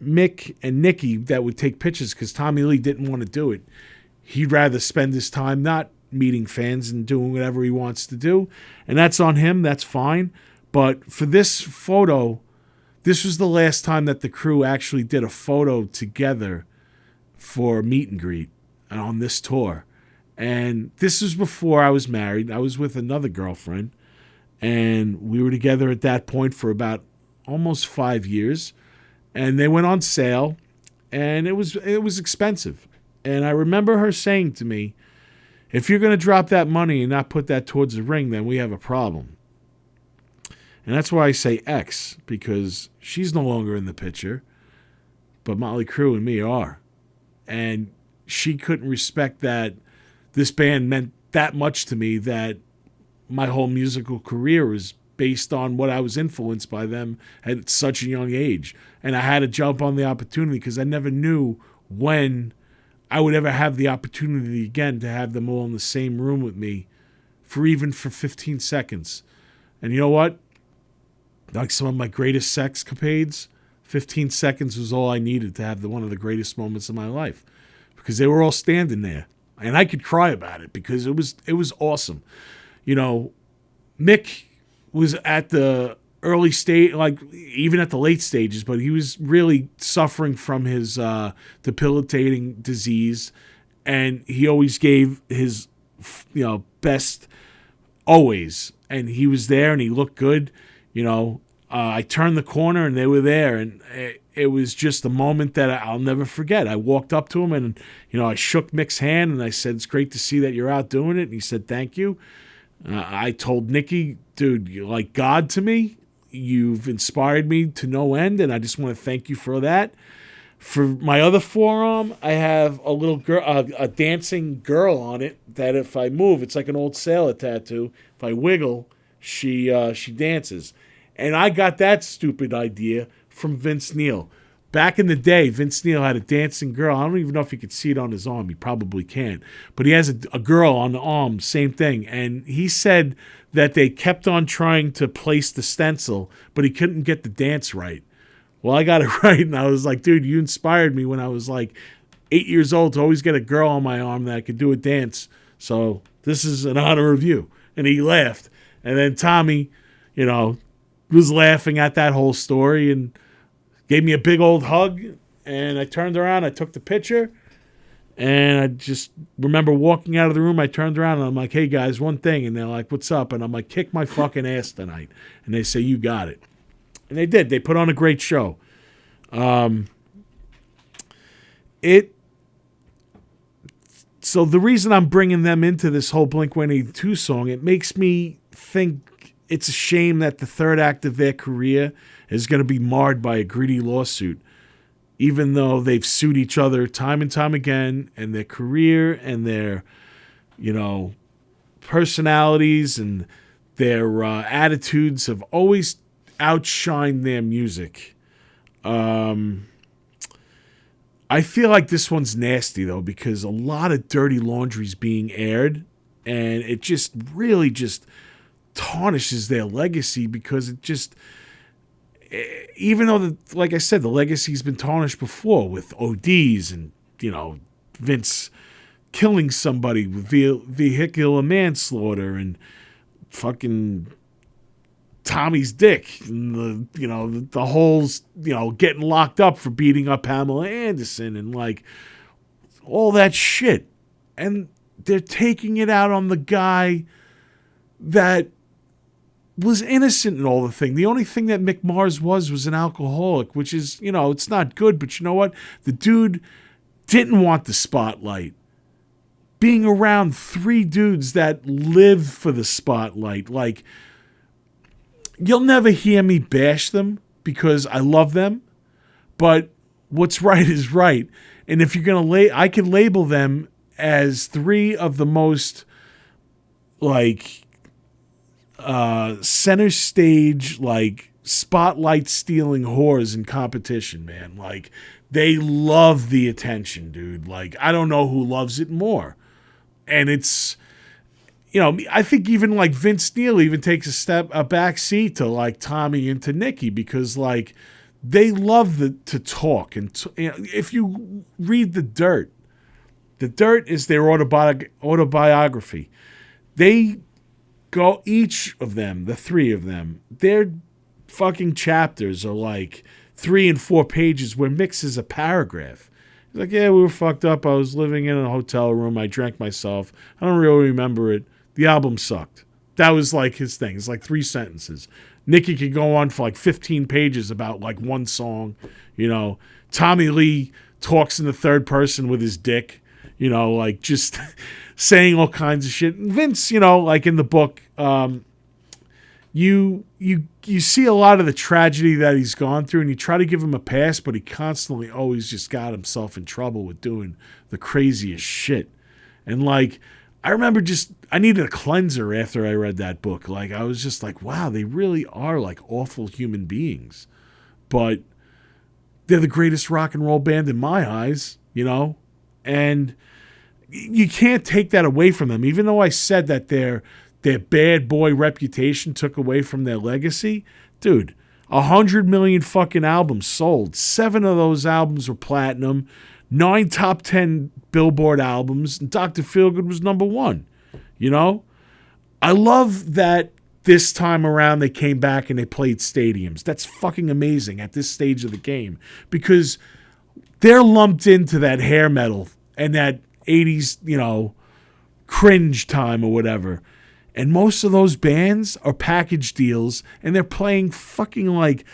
Mick, and Nicky that would take pictures because Tommy Lee didn't want to do it. He'd rather spend his time not meeting fans and doing whatever he wants to do, and that's on him. That's fine. But for this photo, this was the last time that the crew actually did a photo together for meet and greet on this tour. And this was before I was married. I was with another girlfriend. And we were together at that point for about almost 5 years. And they went on sale. and it was expensive. And I remember her saying to me, if you're going to drop that money and not put that towards the ring, then we have a problem. And that's why I say X, because she's no longer in the picture, but Motley Crue and me are. And she couldn't respect that this band meant that much to me, that my whole musical career was based on what I was influenced by them at such a young age. And I had to jump on the opportunity because I never knew when I would ever have the opportunity again to have them all in the same room with me for 15 seconds. And you know what? Like some of my greatest sexcapades, 15 seconds was all I needed to have one of the greatest moments of my life, because they were all standing there. And I could cry about it because it was awesome. You know, Mick was at the early stage, like even at the late stages, but he was really suffering from his debilitating disease, and he always gave his best always, and he was there and he looked good. I turned the corner and they were there, and it was just a moment that I'll never forget. I walked up to him and I shook Mick's hand and I said, "It's great to see that you're out doing it." And he said, "Thank you." I told Nikki, "Dude, you're like God to me. You've inspired me to no end, and I just want to thank you for that." For my other forearm, I have a little girl, a dancing girl on it, that if I move, it's like an old sailor tattoo. If I wiggle, she dances. And I got that stupid idea from Vince Neil. Back in the day, Vince Neil had a dancing girl. I don't even know if you could see it on his arm. He probably can. But he has a girl on the arm, same thing. And he said that they kept on trying to place the stencil, but he couldn't get the dance right. Well, I got it right, and I was like, "Dude, you inspired me when I was like 8 years old to always get a girl on my arm that I could do a dance. So this is an honor of you." And he laughed. And then Tommy, was laughing at that whole story and gave me a big old hug. And I turned around, I took the picture, and I just remember walking out of the room. I turned around and I'm like, "Hey guys, one thing." And they're like, "What's up?" And I'm like, "Kick my fucking ass tonight." And they say, "You got it." And they did. They put on a great show. So the reason I'm bringing them into this whole Blink-182 song, it makes me think it's a shame that the third act of their career is going to be marred by a greedy lawsuit, even though they've sued each other time and time again, and their career and their, personalities and their attitudes have always outshined their music. I feel like this one's nasty, though, because a lot of dirty laundry's being aired, and it just really just tarnishes their legacy, because it just, even though, like I said, the legacy's been tarnished before with ODs and, Vince killing somebody with vehicular manslaughter and fucking Tommy's dick and the whole, getting locked up for beating up Pamela Anderson and like all that shit. And they're taking it out on the guy that was innocent in all the thing. The only thing that Mick Mars was an alcoholic, which is, it's not good, but you know what? The dude didn't want the spotlight. Being around three dudes that live for the spotlight, like, you'll never hear me bash them because I love them, but what's right is right. And if you're going to I can label them as three of the most, like, center stage, like, spotlight stealing whores in competition, man. Like, they love the attention, dude. Like, I don't know who loves it more. And it's, I think even like Vince Neil even takes a back seat to like Tommy and to Nikki, because like they love to talk. And if you read The Dirt is their autobiography. They go, each of them, the three of them, their fucking chapters are like 3 and 4 pages where Mick's is a paragraph. He's like, "Yeah, we were fucked up. I was living in a hotel room. I drank myself. I don't really remember it. The album sucked." That was like his thing. It's like 3 sentences. Nikki could go on for like 15 pages about like one song. Tommy Lee talks in the third person with his dick, like just saying all kinds of shit. And Vince, like in the book, you see a lot of the tragedy that he's gone through, and you try to give him a pass, but he constantly always just got himself in trouble with doing the craziest shit. And like, I remember I needed a cleanser after I read that book. Like, I was just like, wow, they really are like awful human beings, but they're the greatest rock and roll band in my eyes, and you can't take that away from them. Even though I said that their bad boy reputation took away from their legacy, dude, 100 million fucking albums sold. 7 of those albums were platinum, 9 top 10 Billboard albums, and Dr. Feelgood was number 1. I love that this time around they came back and they played stadiums. That's fucking amazing at this stage of the game, because they're lumped into that hair metal and that 80s, cringe time or whatever. And most of those bands are package deals, and they're playing fucking like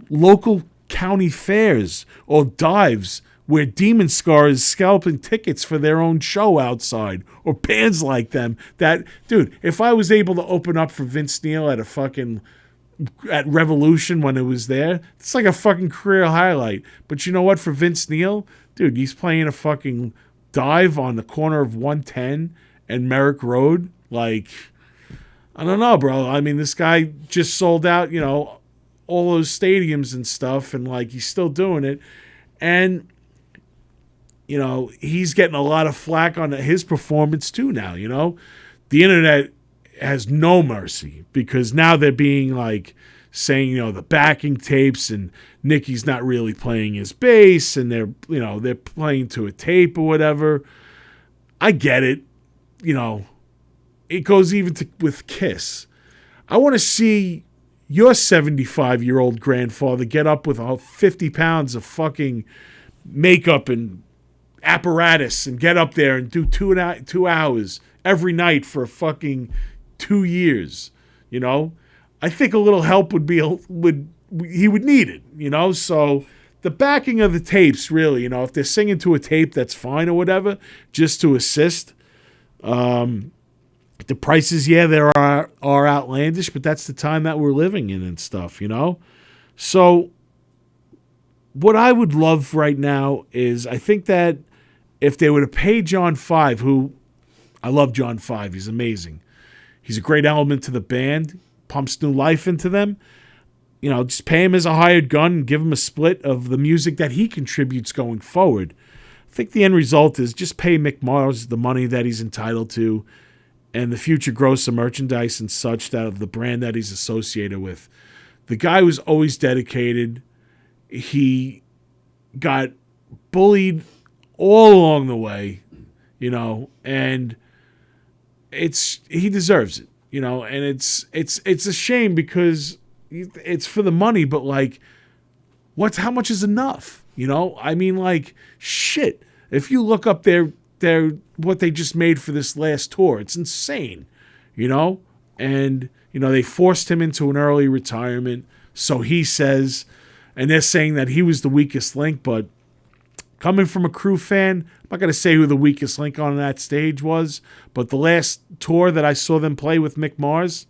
local county fairs or dives where Demon Scar is scalping tickets for their own show outside, or bands like them. That, dude, if I was able to open up for Vince Neil at Revolution when it was there, it's like a fucking career highlight. But you know what? For Vince Neil, dude, he's playing a fucking dive on the corner of 110 and Merrick Road. Like, I don't know, bro. I mean, this guy just sold out, all those stadiums and stuff, and like, he's still doing it. And he's getting a lot of flack on his performance too now, The internet has no mercy, because now they're being like saying, the backing tapes, and Nicky's not really playing his bass, and they're playing to a tape or whatever. I get it. It goes even with Kiss. I want to see your 75-year-old grandfather get up with 50 pounds of fucking makeup and apparatus and get up there and do 2 hours every night for fucking 2 years. I think a little help he would need it. So the backing of the tapes, really, if they're singing to a tape, that's fine or whatever, just to assist. The prices, there are outlandish, but that's the time that we're living in and stuff, So what I would love right now is, I think that if they were to pay John Five, who I love John Five, he's amazing. He's a great element to the band, pumps new life into them. Just pay him as a hired gun and give him a split of the music that he contributes going forward. I think the end result is just pay Mick Mars the money that he's entitled to, and the future gross of merchandise and such that of the brand that he's associated with. The guy was always dedicated. He got bullied all along the way, and he deserves it, and it's a shame, because it's for the money, but like, how much is enough? I mean, like, shit. If you look up their what they just made for this last tour, it's insane, and they forced him into an early retirement, so he says, and they're saying that he was the weakest link. But coming from a Crew fan, I'm not going to say who the weakest link on that stage was, but the last tour that I saw them play with Mick Mars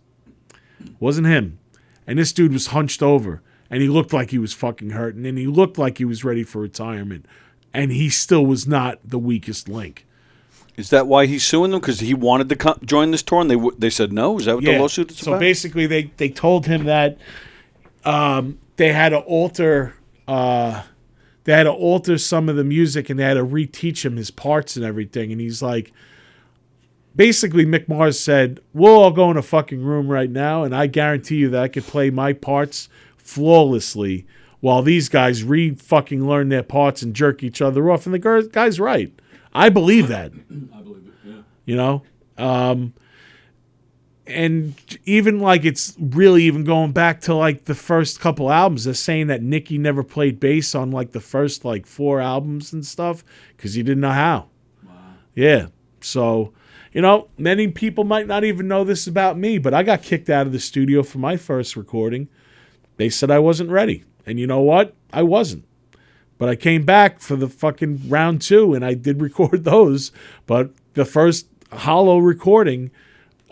wasn't him. And this dude was hunched over, and he looked like he was fucking hurting, and he looked like he was ready for retirement, and he still was not the weakest link. Is that why he's suing them? Because he wanted to join this tour, and they said no? Is that what the lawsuit is about? So basically, they told him that they had to alter some of the music, and they had to reteach him his parts and everything. And he's like, basically, Mick Mars said, we'll all go in a fucking room right now, and I guarantee you that I could play my parts flawlessly while these guys fucking learn their parts and jerk each other off. And the guy's right. I believe that. I believe it, yeah. And even like, it's really even going back to like the first couple albums, they're saying that Nicky never played bass on like the first like 4 albums and stuff because he didn't know how. Wow. Yeah. So, many people might not even know this about me, but I got kicked out of the studio for my first recording. They said I wasn't ready. And you know what? I wasn't. But I came back for the fucking round 2, and I did record those. But the first hollow recording,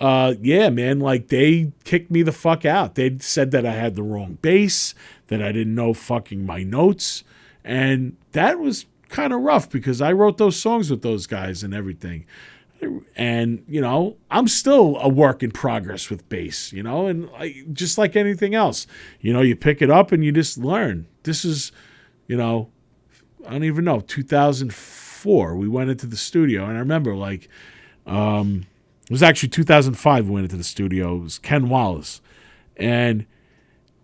yeah, man, like they kicked me the fuck out. They said that I had the wrong bass, that I didn't know fucking my notes. And that was kind of rough because I wrote those songs with those guys and everything. And, you know, I'm still a work in progress with bass, you know, and just like anything else, you know, you pick it up and you just learn. This is, you know, I don't even know, 2004, we went into the studio. And I remember, like, it was actually 2005 we went into the studio. It was Ken Wallace. And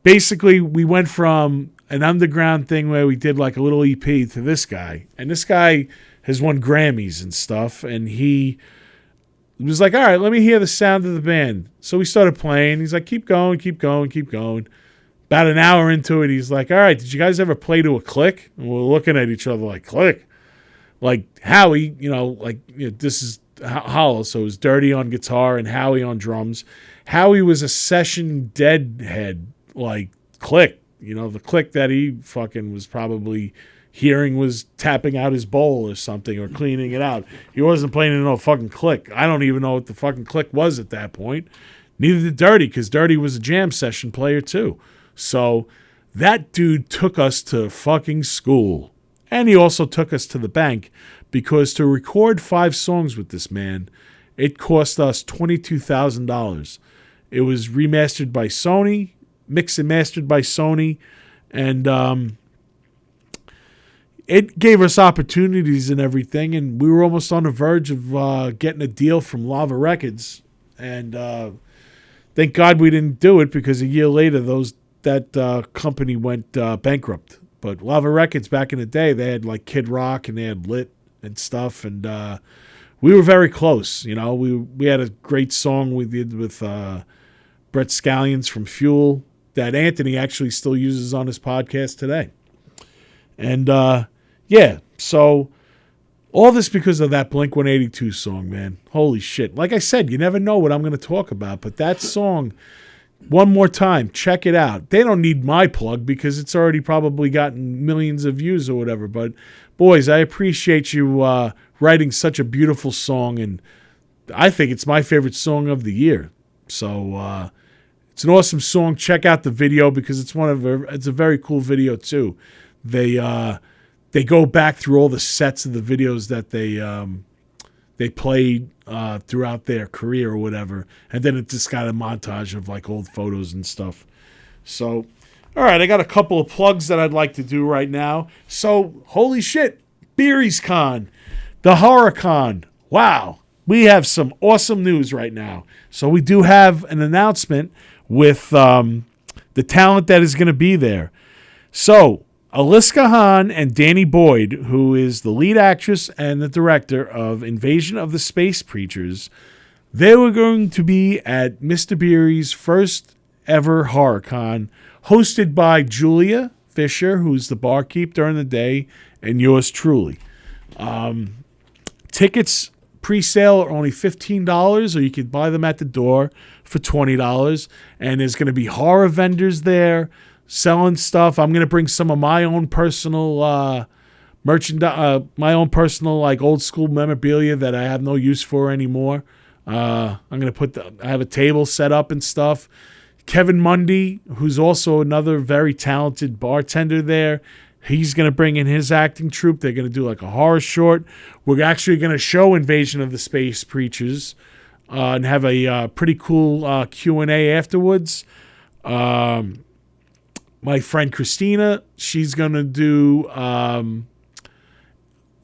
basically we went from an underground thing where we did like a little EP to this guy. And this guy has won Grammys and stuff. And he was like, all right, let me hear the sound of the band. So we started playing. He's like, keep going, keep going, keep going. About an hour into it, he's like, all right, did you guys ever play to a click? And we're looking at each other like, click? Like Howie, you know, like, you know, this is Hollow, so it was Dirty on guitar and Howie on drums. Howie was a session deadhead, like click. You know, the click that he fucking was probably hearing was tapping out his bowl or something or cleaning it out. He wasn't playing in no fucking click. I don't even know what the fucking click was at that point. Neither did Dirty, because Dirty was a jam session player too. So that dude took us to fucking school. And he also took us to the bank, because to record 5 songs with this man, it cost us $22,000. It was remastered by Sony, mixed and mastered by Sony, and it gave us opportunities and everything, and we were almost on the verge of getting a deal from Lava Records, and thank God we didn't do it, because a year later that company went bankrupt. But Lava Records back in the day, they had like Kid Rock and they had Lit and stuff, and we were very close. You know, we had a great song we did with Brett Scallions from Fuel that Anthony actually still uses on his podcast today. And yeah, so all this because of that Blink-182 song, man. Holy shit. Like I said, you never know what I'm going to talk about, but that song, one more time, check it out. They don't need my plug because it's already probably gotten millions of views or whatever, but boys, I appreciate you writing such a beautiful song, and I think it's my favorite song of the year. So it's an awesome song. Check out the video because it's a very cool video too. They go back through all the sets of the videos that they played throughout their career or whatever, and then it just got a montage of like old photos and stuff. So, all right, I got a couple of plugs that I'd like to do right now. So, holy shit, Beery's Con, the Horror Con. Wow, we have some awesome news right now. So we do have an announcement with the talent that is going to be there. So, Aliska Hahn and Danny Boyd, who is the lead actress and the director of Invasion of the Space Preachers, they were going to be at Mr. Beery's first ever horror con, hosted by Julia Fisher, who's the barkeep during the day, and yours truly. Tickets pre-sale are only $15, or you can buy them at the door for $20, and there's going to be horror vendors there selling stuff. I'm going to bring some of my own personal merchandise, my own personal like old school memorabilia that I have no use for anymore. I'm going to I have a table set up and stuff. Kevin Mundy, who's also another very talented bartender there, he's going to bring in his acting troupe. They're going to do like a horror short. We're actually going to show Invasion of the Space Preachers and have a pretty cool Q&A afterwards. My friend Christina, she's going to do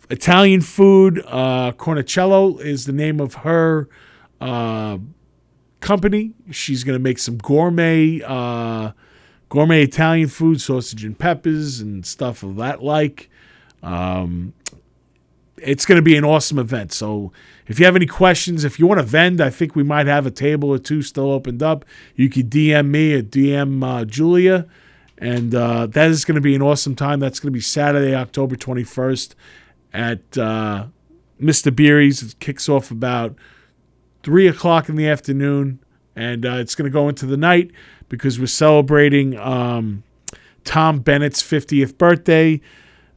Italian food. Cornicello is the name of her company. She's going to make some gourmet Italian food, sausage and peppers and stuff of that like. It's going to be an awesome event. So if you have any questions, if you want to vend, I think we might have a table or two still opened up. You could DM me or DM Julia. And that is going to be an awesome time. That's going to be Saturday, October 21st at Mr. Beery's. It kicks off about 3 o'clock in the afternoon. And it's going to go into the night because we're celebrating Tom Bennett's 50th birthday.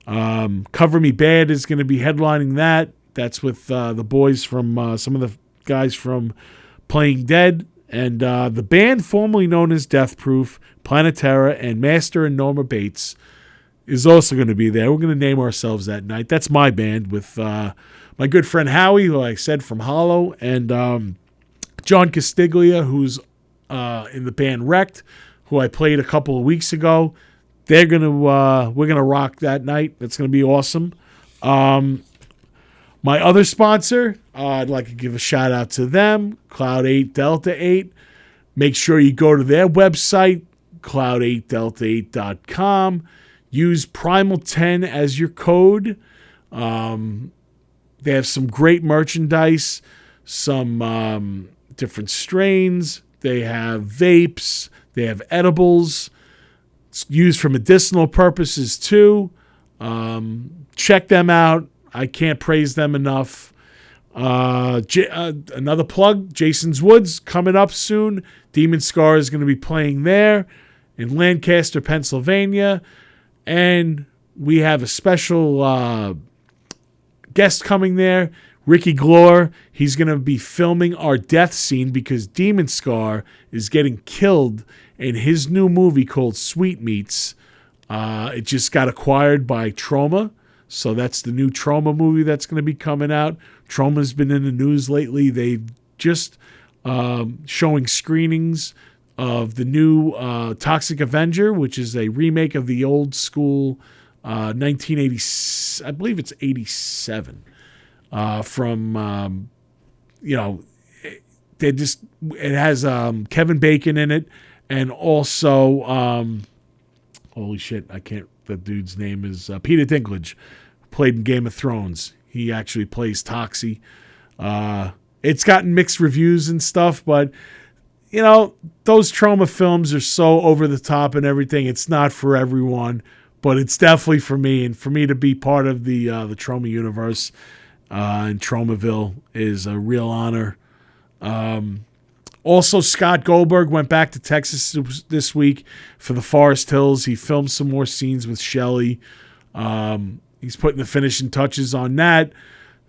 Cover Me Bad is going to be headlining that. That's with the boys from some of the guys from Playing Dead. And the band formerly known as Death Proof, Planetara, and Master and Norma Bates is also going to be there. We're going to name ourselves that night. That's my band with my good friend Howie, who I said from Hollow, and John Castiglia, who's in the band Wrecked, who I played a couple of weeks ago. We're gonna rock that night. It's gonna be awesome. My other sponsor, I'd like to give a shout out to them, Cloud 8 Delta 8. Make sure you go to their website, cloud8delta8.com. Use Primal 10 as your code. They have some great merchandise, some different strains. They have vapes. They have edibles. It's used for medicinal purposes too. Check them out. I can't praise them enough. Another plug, Jason's Woods, coming up soon. Demon Scar is going to be playing there in Lancaster, Pennsylvania. And we have a special guest coming there, Ricky Glore. He's going to be filming our death scene because Demon Scar is getting killed in his new movie called Sweetmeats. It just got acquired by Troma. So that's the new Troma movie that's going to be coming out. Troma's been in the news lately. They've just showing screenings of the new Toxic Avenger, which is a remake of the old school 1980, I believe it's 87, from, it has Kevin Bacon in it, and also, holy shit, the dude's name is Peter Dinklage, played in Game of Thrones. He actually plays Toxie. It's gotten mixed reviews and stuff, but those Troma films are so over the top and everything. It's not for everyone, but it's definitely for me. And for me to be part of the Troma universe in Tromaville is a real honor. Also, Scott Goldberg went back to Texas this week for the Forest Hills. He filmed some more scenes with Shelley. He's putting the finishing touches on that.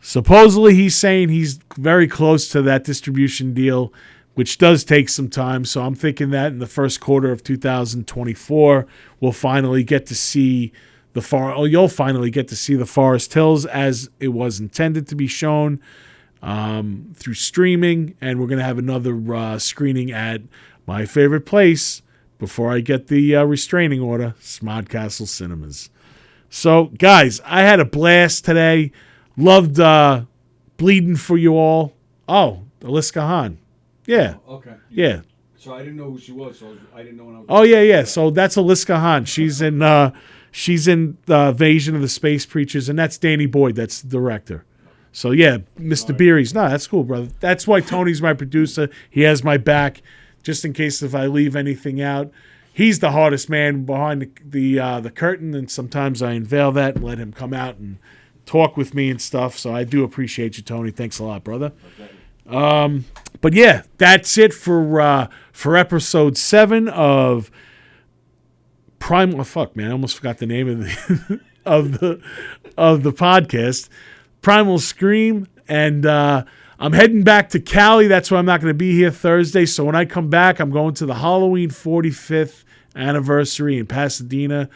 Supposedly, he's saying he's very close to that distribution deal, which does take some time. So I'm thinking that in the first quarter of 2024, we'll finally get to see you'll finally get to see the Forest Hills as it was intended to be shown through streaming. And we're going to have another screening at my favorite place before I get the restraining order, Smodcastle Cinemas. So, guys, I had a blast today. Loved bleeding for you all. Oh, Aliska Hahn. Yeah. Oh, okay. Yeah. So I didn't know who she was. So I didn't know when I was. Oh yeah. So that's Aliska Hahn. She's in the Invasion of the Space Preachers, and that's Danny Boyd. That's the director. So yeah, Mr. Beery's. No, that's cool, brother. That's why Tony's my producer. He has my back, just in case if I leave anything out. He's the hardest man behind the curtain, and sometimes I unveil that and let him come out and talk with me and stuff. So I do appreciate you, Tony. Thanks a lot, brother. Okay. But yeah, that's it for episode 7 of Primal. Fuck, man, I almost forgot the name of the of the podcast, Primal Scream, and I'm heading back to Cali. That's why I'm not going to be here Thursday. So when I come back, I'm going to the Halloween 45th anniversary in Pasadena.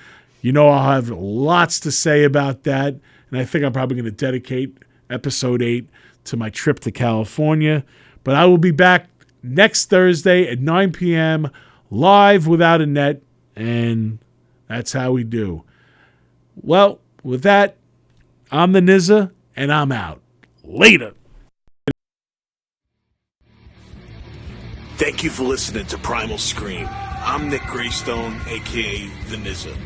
I'll have lots to say about that, and I think I'm probably going to dedicate episode 8 to my trip to California. But I will be back next Thursday at 9 p.m. live without a net, and that's how we do. Well, with that, I'm the Nizza, and I'm out. Later. Thank you for listening to Primal Scream. I'm Nick Graystone, a.k.a. The Nizza.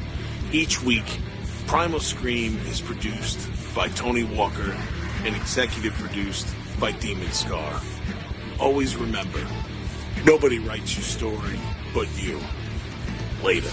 Each week, Primal Scream is produced by Tony Walker and executive produced by Demon Scar. Always remember, nobody writes your story but you. Later.